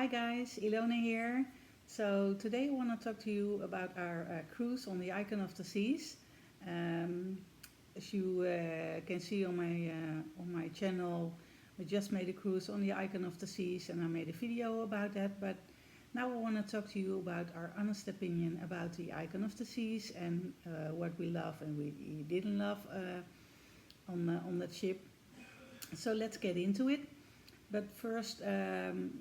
Hi guys, Ilona here. So today I want to talk to you about our cruise on the Icon of the Seas. Um, as you can see on my channel, we just made a cruise on the Icon of the Seas, and I made a video about that. But now I want to talk to you about our honest opinion about the Icon of the Seas and what we love and we didn't love on that ship. So let's get into it. But first,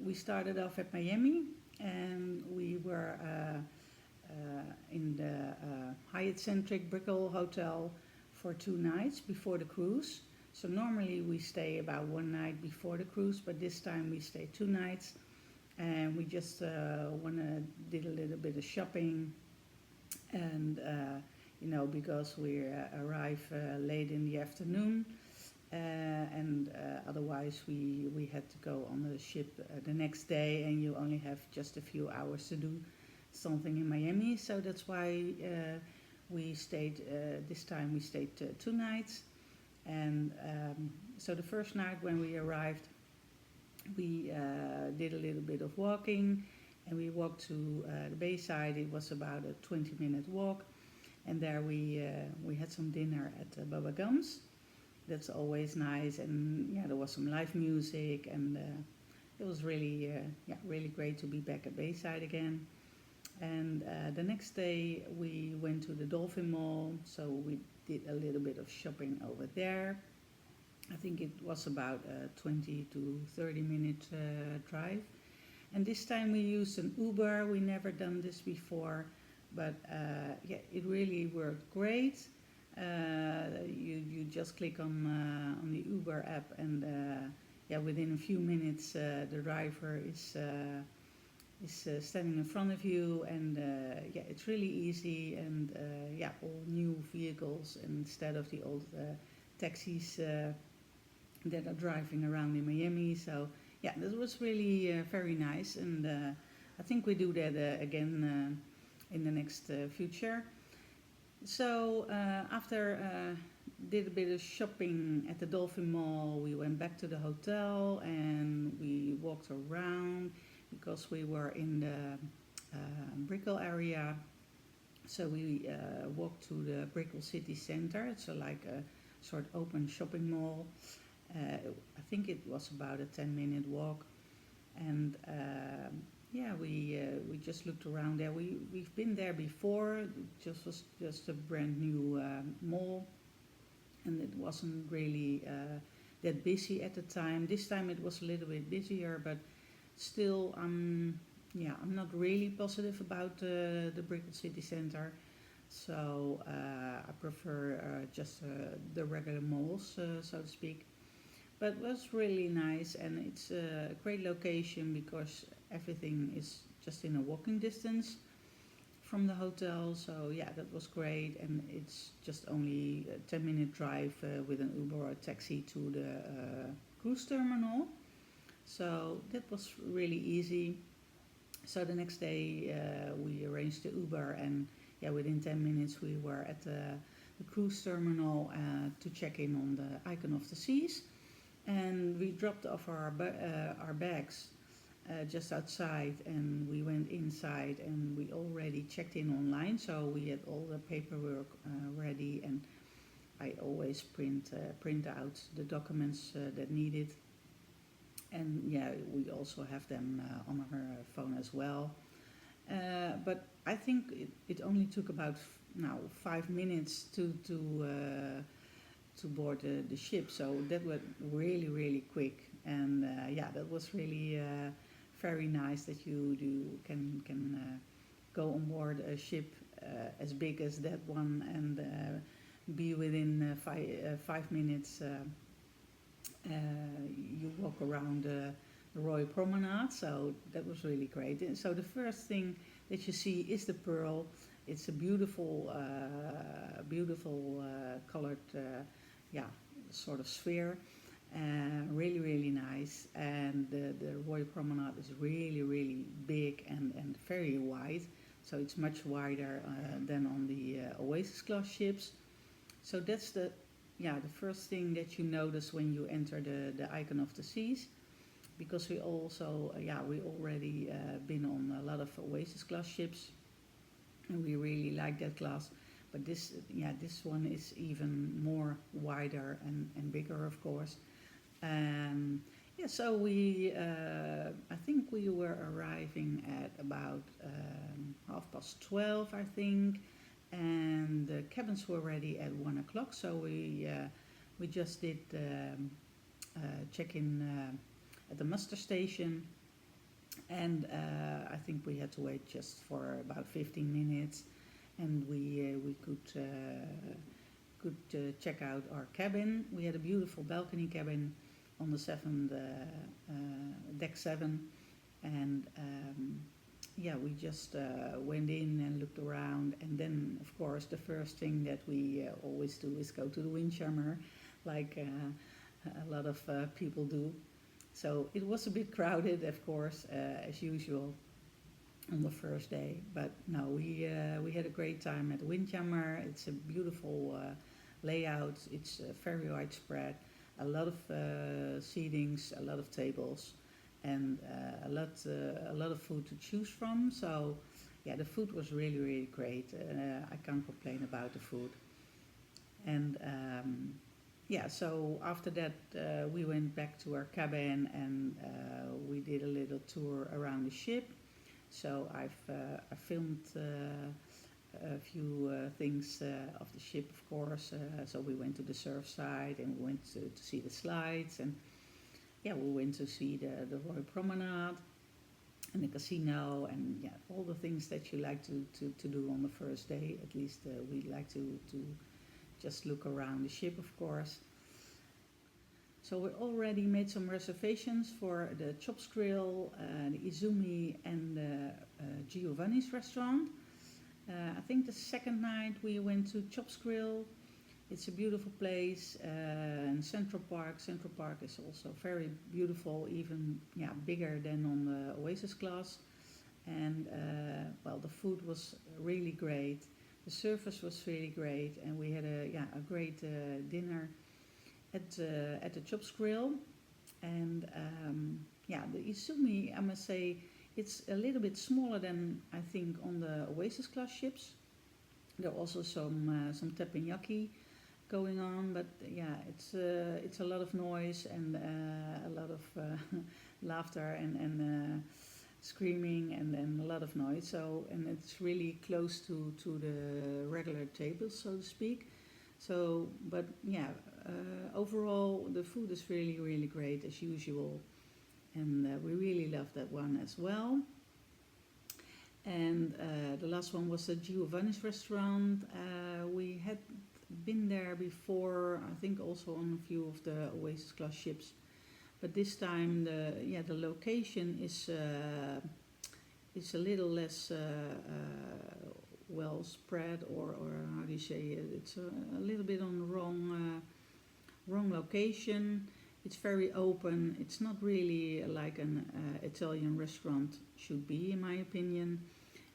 we started off at Miami, and we were in the Hyatt Centric Brickell Hotel for 2 nights before the cruise. So normally we stay about one night before the cruise, but this time we stayed 2 nights, and we just did a little bit of shopping, and because we arrived late in the afternoon, and otherwise we had to go on the ship the next day, and you only have just a few hours to do something in Miami. So that's why we stayed this time. We stayed 2 nights, and so the first night when we arrived, we did a little bit of walking, and we walked to the bayside. It was about a 20-minute walk, and there we had some dinner at Baba Gums. That's always nice, and yeah, there was some live music, and it was really great to be back at Bayside again. And the next day we went to the Dolphin Mall, so we did a little bit of shopping over there. I think it was about a 20 to 30 minute drive. And this time we used an Uber. We never done this before, but it really worked great. You just click on the Uber app, and within a few minutes the driver is standing in front of you, and it's really easy, and all new vehicles instead of the old taxis that are driving around in Miami. So yeah, this was really very nice, and I think we do that again in the next future. So after did a bit of shopping at the Dolphin Mall, we went back to the hotel and we walked around because we were in the Brickell area. So we walked to the Brickell City Center. It's like a sort of open shopping mall. I think it was about a 10-minute walk, and we just looked around there. We've been there before. It just was just a brand new mall, and it wasn't really that busy at the time. This time it was a little bit busier, but still, I'm not really positive about the Brickell City Center. So I prefer just the regular malls, so to speak. But it was really nice, and it's a great location because everything is just in a walking distance from the hotel. So yeah, that was great, and it's just only a 10-minute drive with an Uber or a taxi to the cruise terminal. So that was really easy. So the next day we arranged the Uber, and within 10 minutes we were at the cruise terminal to check in on the Icon of the Seas, and we dropped off our bags just outside, and we went inside, and we already checked in online, so we had all the paperwork ready, and I always print out the documents that needed, and we also have them on our phone as well. But I think it only took about now 5 minutes to board the ship. So that was really quick, and that was really very nice that you can go on board a ship as big as that one, and be within 5 minutes. You walk around the Royal Promenade, so that was really great. And so the first thing that you see is the Pearl. It's a beautiful colored, sort of sphere. Really nice, and the Royal Promenade is really big and very wide, so it's much wider than on the Oasis class ships. So that's the first thing that you notice when you enter the Icon of the Seas. because we also, we already been on a lot of Oasis class ships, and we really like that class. But this one is even more wider and bigger, of course. So I think we were arriving at about 12:30, I think, and the cabins were ready at 1 o'clock. So we just did check in at the muster station, and I think we had to wait just for about 15 minutes, and we could check out our cabin. We had a beautiful balcony cabin on the deck 7, and we just went in and looked around, and then of course the first thing that we always do is go to the Windjammer, like a lot of people do. So it was a bit crowded, of course, as usual on the first day, but no, we had a great time at the Windjammer. It's a beautiful layout. It's very widespread, a lot of seatings, a lot of tables, and a lot of food to choose from. So the food was really, really great. I can't complain about the food. And so after that we went back to our cabin, and we did a little tour around the ship. So I filmed a few things of the ship, of course. So we went to the surf side, and we went to see the slides, and we went to see the Royal Promenade and the casino, and all the things that you like to do on the first day. At least we like to just look around the ship, of course. So we already made some reservations for the Chops Grill, the Izumi, and the Giovanni's restaurant. I think the second night we went to Chops Grill. It's a beautiful place in Central Park. Central Park is also very beautiful, even bigger than on the Oasis class. And the food was really great. The service was really great, and we had a great dinner at the Chops Grill. And the Izumi, I must say, it's a little bit smaller than I think on the Oasis class ships. There are also some teppanyaki going on, but it's a lot of noise and a lot of laughter and screaming and a lot of noise. So, and it's really close to the regular tables, so to speak. So, but overall the food is really, really great as usual, and we really love that one as well. And the last one was the Giovanni's restaurant. We had been there before, I think also on a few of the Oasis class ships, but this time the location is a little less well spread, or how do you say it? It's a little bit on the wrong location. It's very open. It's not really like an Italian restaurant should be, in my opinion.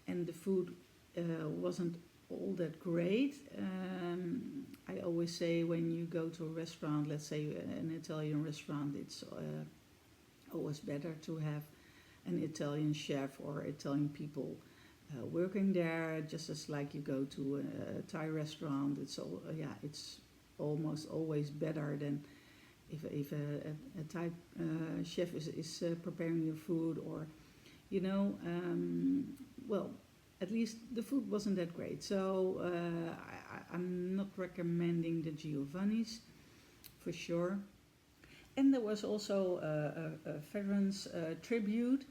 And the food wasn't all that great. I always say when you go to a restaurant, let's say an Italian restaurant, it's always better to have an Italian chef or Italian people working there, just as like you go to a Thai restaurant. It's almost always better than if a Thai chef is preparing your food, or at least the food wasn't that great. So I'm not recommending the Giovanni's for sure. And there was also a veterans tribute.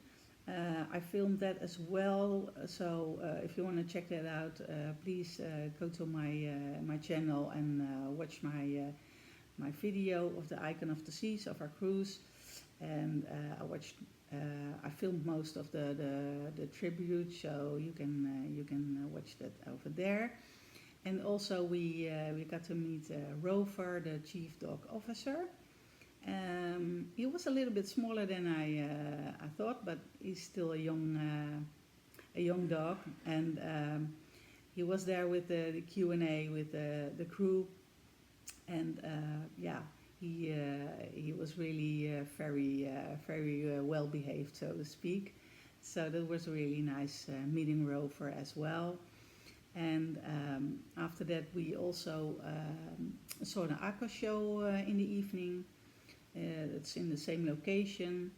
I filmed that as well. So if you want to check that out, please go to my channel and watch my video of the Icon of the Seas of our cruise. And I filmed most of the tribute, so you can watch that over there. And also we got to meet Rover, the chief dog officer. He was a little bit smaller than I thought, but he's still a young dog, and he was there with the Q&A with the crew, and He was really very well behaved, so to speak. So that was a really nice meeting Rover as well. And after that, we also saw the aqua show in the evening. It's in the same location.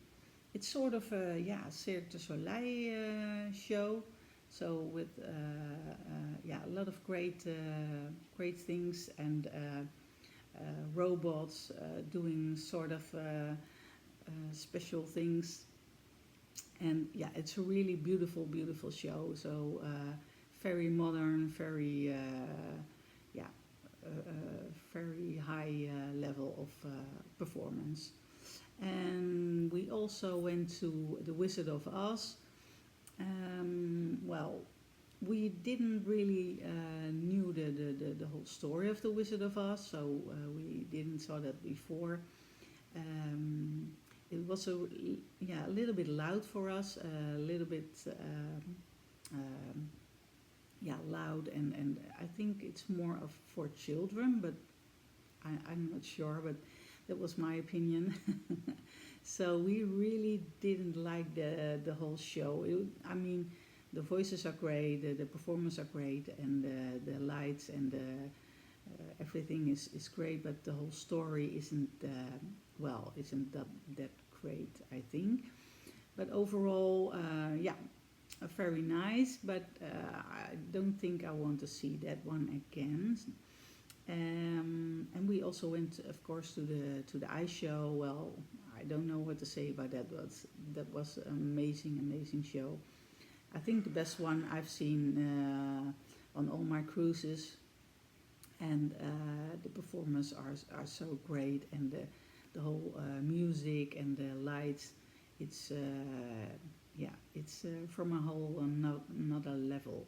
It's sort of a Cirque du Soleil show. So with a lot of great things and robots doing sort of special things. And yeah, it's a really beautiful show. So very modern, very very high level of performance. And we also went to the Wizard of Oz. Well, we didn't really knew the whole story of the Wizard of Oz, so we didn't saw that before. Um, it was a little bit loud for us, a little bit loud, and I think it's more of for children, but I'm not sure, but that was my opinion. So we really didn't like the whole show. I mean, the voices are great, the performances are great, and the lights and everything is great, but the whole story isn't that great, I think. But overall, very nice. But I don't think I want to see that one again. And we also went, of course, to the ice show. Well, I don't know what to say about that, but that was an amazing show. I think the best one I've seen on all my cruises, and the performers are so great, and the whole music and the lights. It's it's from a whole another level.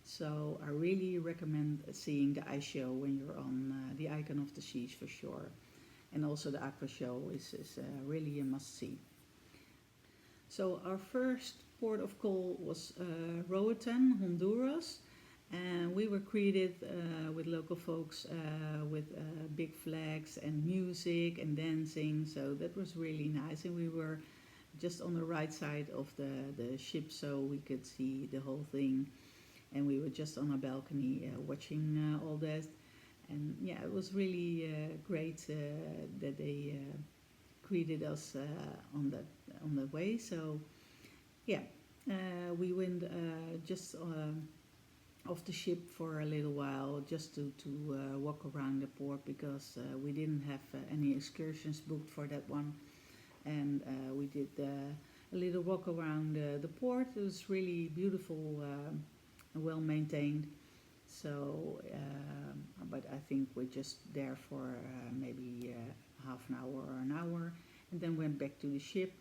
So I really recommend seeing the ice show when you're on the Icon of the Seas for sure. And also the aqua show is really a must see. So our first port of call was Roatan, Honduras. And we were greeted with local folks with big flags and music and dancing. So that was really nice. And we were just on the right side of the ship, so we could see the whole thing. And we were just on a balcony watching all that. And yeah, it was really great that they greeted us on the way. So yeah, we went just off the ship for a little while just to walk around the port, because we didn't have any excursions booked for that one. And we did a little walk around the port. It was really beautiful and well maintained. So, but I think we're just there for maybe half an hour or an hour, and then went back to the ship.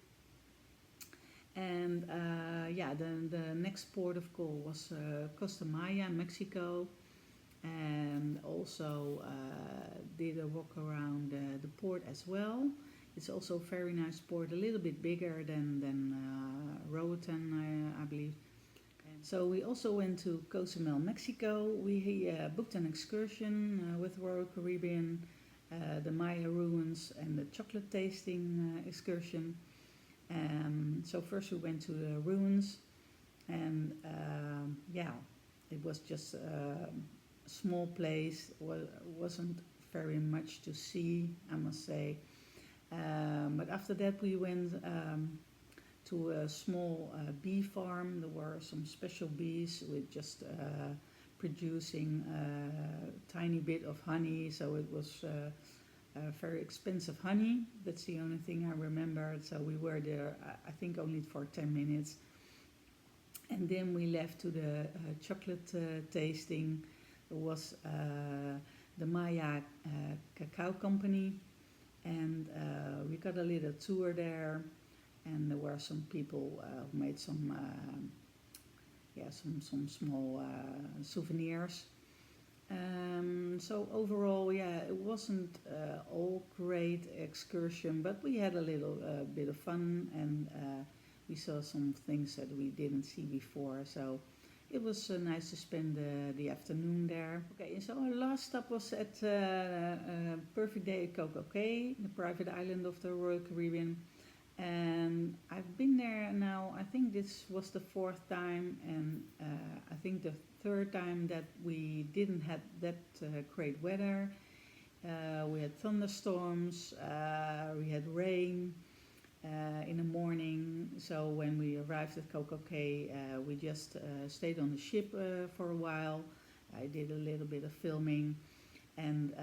And the next port of call was Costa Maya, Mexico, and also did a walk around the port as well. It's also a very nice port, a little bit bigger than Roatan, I believe. So we also went to Cozumel, Mexico. We booked an excursion with Royal Caribbean, the Maya ruins, and the chocolate tasting excursion. So first we went to the ruins, and it was just a small place. Wasn't very much to see, I must say. But after that we went to a small bee farm. There were some special bees with just producing a tiny bit of honey. So it was very expensive honey. That's the only thing I remember. So we were there, I think, only for 10 minutes. And then we left to the chocolate tasting. It was the Maya Cacao Company. And we got a little tour there. And there were some people who made some small souvenirs. So overall, it wasn't all great excursion, but we had a little bit of fun, and we saw some things that we didn't see before. So it was nice to spend the afternoon there. Okay, so our last stop was at Perfect Day at Coco Cay, the private island of the Royal Caribbean. And I've been there now, I think this was the fourth time, and I think the third time that we didn't have that great weather. We had thunderstorms, we had rain in the morning. So when we arrived at Coco Cay, we just stayed on the ship for a while. I did a little bit of filming, and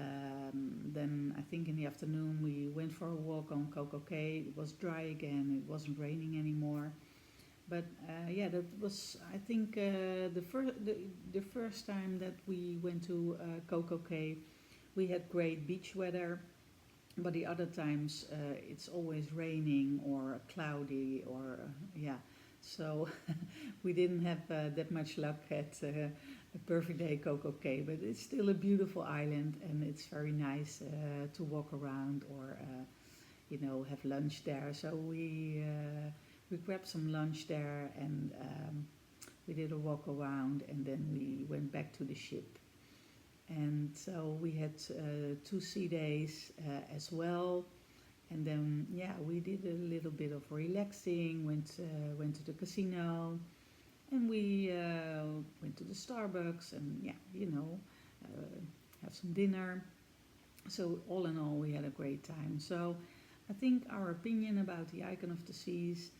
then I think in the afternoon we went for a walk on Coco Cay. It was dry again, it wasn't raining anymore. But yeah, that was, I think, the first time that we went to Coco Cay. We had great beach weather, but the other times it's always raining or cloudy or yeah. So we didn't have that much luck at a Perfect Day Coco Cay, but it's still a beautiful island, and it's very nice to walk around or have lunch there. So we grabbed some lunch there, and we did a walk around, and then we went back to the ship. And so we had 2 sea days as well. And then yeah, we did a little bit of relaxing. Went to the casino, and we went to the Starbucks, and yeah, have some dinner. So all in all, we had a great time. So I think our opinion about the Icon of the Seas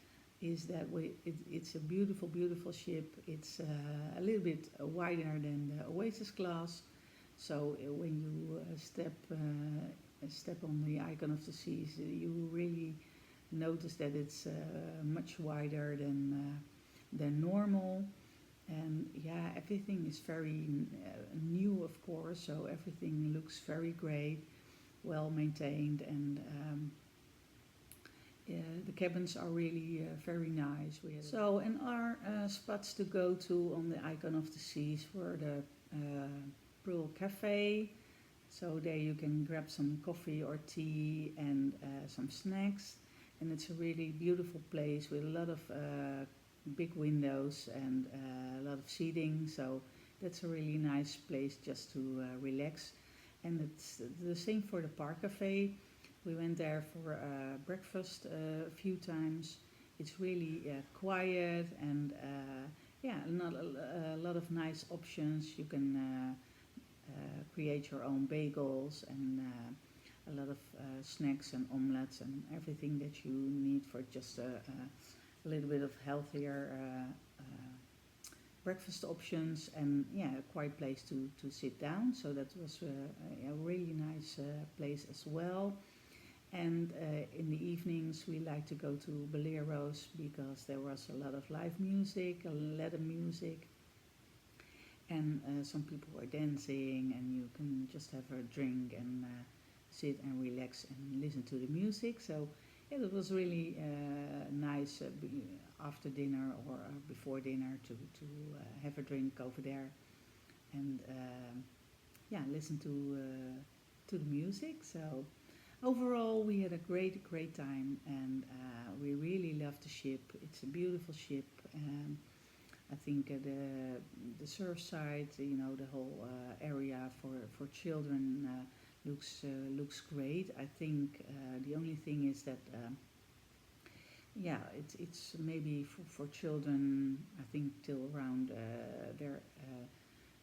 is that it's a beautiful, beautiful ship. It's a little bit wider than the Oasis class. So when you step on the Icon of the Seas, you really notice that it's much wider than normal. And yeah, everything is very new, of course. So everything looks very great, well maintained, and the cabins are really very nice. So, and our spots to go to on the Icon of the Seas were the Pearl Cafe. So there you can grab some coffee or tea and some snacks. And it's a really beautiful place with a lot of big windows and a lot of seating. So that's a really nice place just to relax. And it's the same for the Park Cafe. We went there for breakfast a few times. It's really quiet, and yeah, not a lot of nice options. You can create your own bagels and a lot of snacks and omelets and everything that you need for just a little bit of healthier breakfast options, and yeah, a quiet place to sit down. So that was a really nice place as well. And in the evenings we like to go to Boleros because there was a lot of live music, Latin music, and some people were dancing, and you can just have a drink and sit and relax and listen to the music. So yeah, it was really nice after dinner or before dinner to have a drink over there and yeah, listen to the music. So overall, we had a great time, and we really love the ship. It's a beautiful ship. I think the surf side, the whole area for children looks great. I think the only thing is that yeah, it's maybe for children. I think till around they're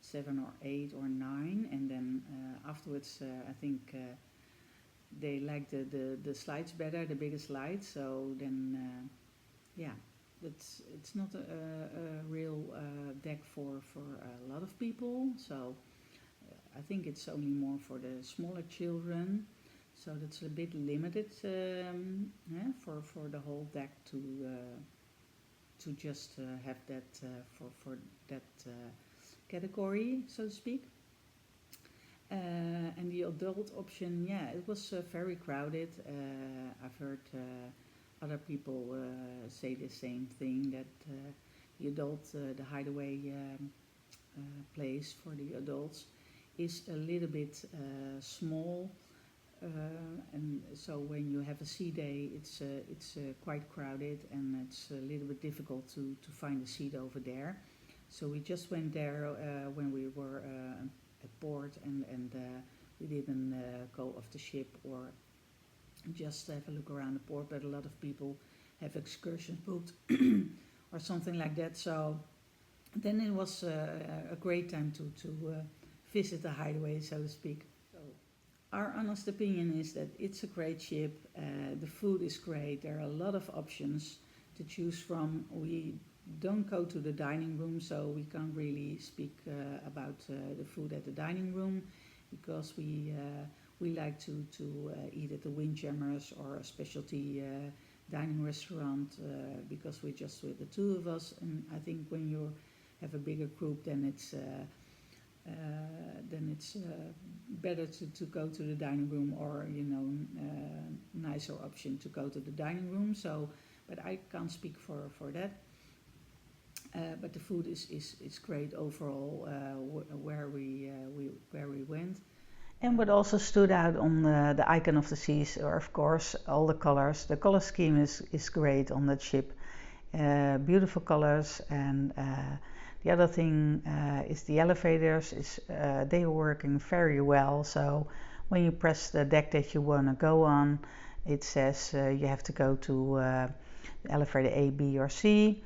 7 or 8 or 9, and then afterwards I think. They like the slides better, the bigger slides. So then, yeah, it's not a real deck for a lot of people. So I think it's only more for the smaller children. So that's a bit limited yeah, for the whole deck to just have that for that category, so to speak. And the adult option, yeah, it was very crowded. I've heard other people say the same thing, that the adult, the hideaway place for the adults is a little bit small. And so when you have a sea day, it's quite crowded, and it's a little bit difficult to find a seat over there. So we just went there when we were at port, and we didn't go off the ship or just have a look around the port, but a lot of people have excursions booked or something like that. So then it was a great time to visit the hideaway, so to speak. So our honest opinion is that it's a great ship. The food is great. There are a lot of options to choose from. We don't go to the dining room, so we can't really speak about the food at the dining room, because we like to eat at the Windjammers or a specialty dining restaurant, because we're just with the two of us. And I think when you have a bigger group, then it's better to go to the dining room, or nicer option to go to the dining room. So, but I can't speak for that. But the food is great overall where we went. And what also stood out on the Icon of the Seas are, of course, all the colors. The color scheme is great on that ship. Beautiful colors. And the other thing is the elevators. They are working very well. So when you press the deck that you want to go on, it says you have to go to elevator A, B, or C.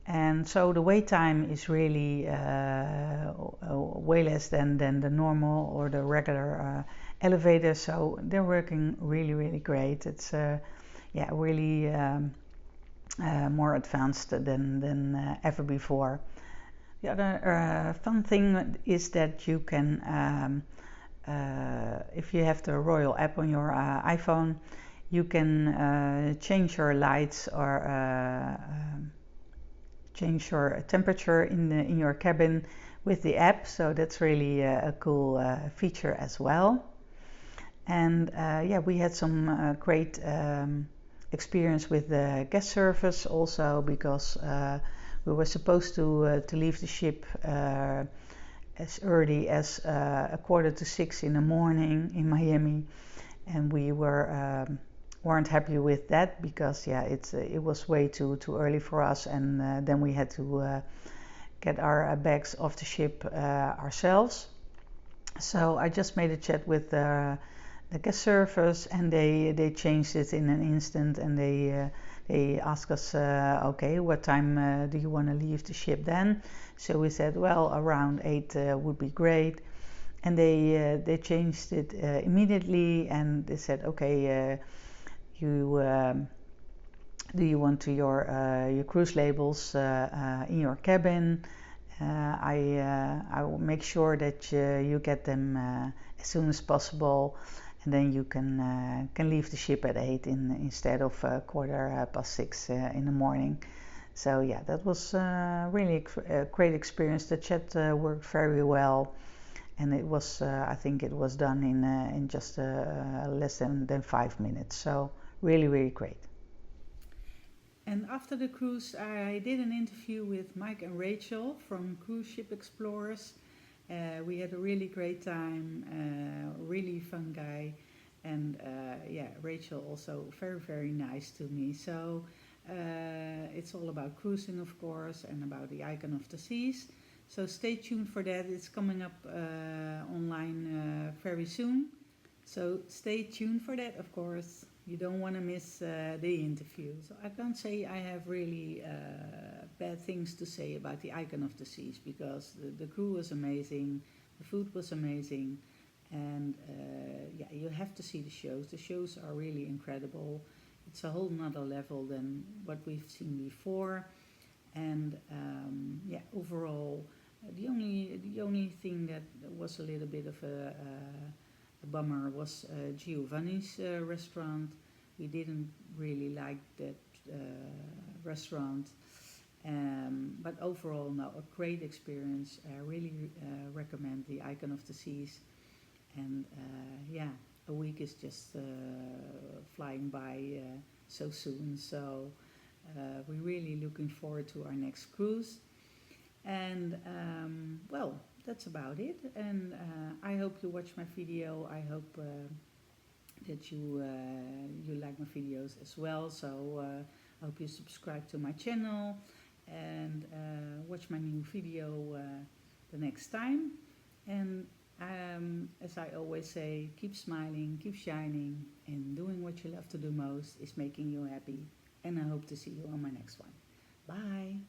And so the wait time is really way less than the normal or the regular elevator. So they're working really, really great. It's really more advanced than ever before. The other fun thing is that you can, if you have the Royal app on your iPhone, you can change your lights or change your temperature in your cabin with the app. So that's really a cool feature as well. And we had some great experience with the guest service also, because we were supposed to leave the ship as early as 5:45 in the morning in Miami, and we weren't happy with that, because it was way too early for us, and then we had to get our bags off the ship ourselves. So I just made a chat with the guest service, and they changed it in an instant, and they asked us, okay, what time do you want to leave the ship then? So we said, well, around 8 would be great. And they changed it immediately, and they said, okay, do you want your cruise labels in your cabin? I will make sure that you get them as soon as possible, and then you can leave the ship at 8 instead of 6:15 in the morning. So that was really a great experience. The chat worked very well, and it was I think it was done in just less than 5 minutes. So really, really great. And after the cruise, I did an interview with Mike and Rachel from Cruise Ship Explorers. We had a really great time, really fun guy, and Rachel also very, very nice to me. So it's all about cruising, of course, and about the Icon of the Seas. So stay tuned for that. It's coming up online very soon. So stay tuned for that, of course. You don't want to miss the interview. So I can't say I have really bad things to say about the Icon of the Seas, because the crew was amazing, the food was amazing, and you have to see the shows. The shows are really incredible. It's a whole nother level than what we've seen before. And overall, the only thing that was a little bit of a bummer was Giovanni's restaurant. We didn't really like that restaurant, but overall, no, a great experience. I really recommend the Icon of the Seas, and a week is just flying by so soon. So we're really looking forward to our next cruise, and that's about it. And I hope you watch my video. I hope that you like my videos as well. So I hope you subscribe to my channel and watch watch my new video the next time. And as I always say, keep smiling, keep shining, and doing what you love to do most is making you happy. And I hope to see you on my next one. Bye.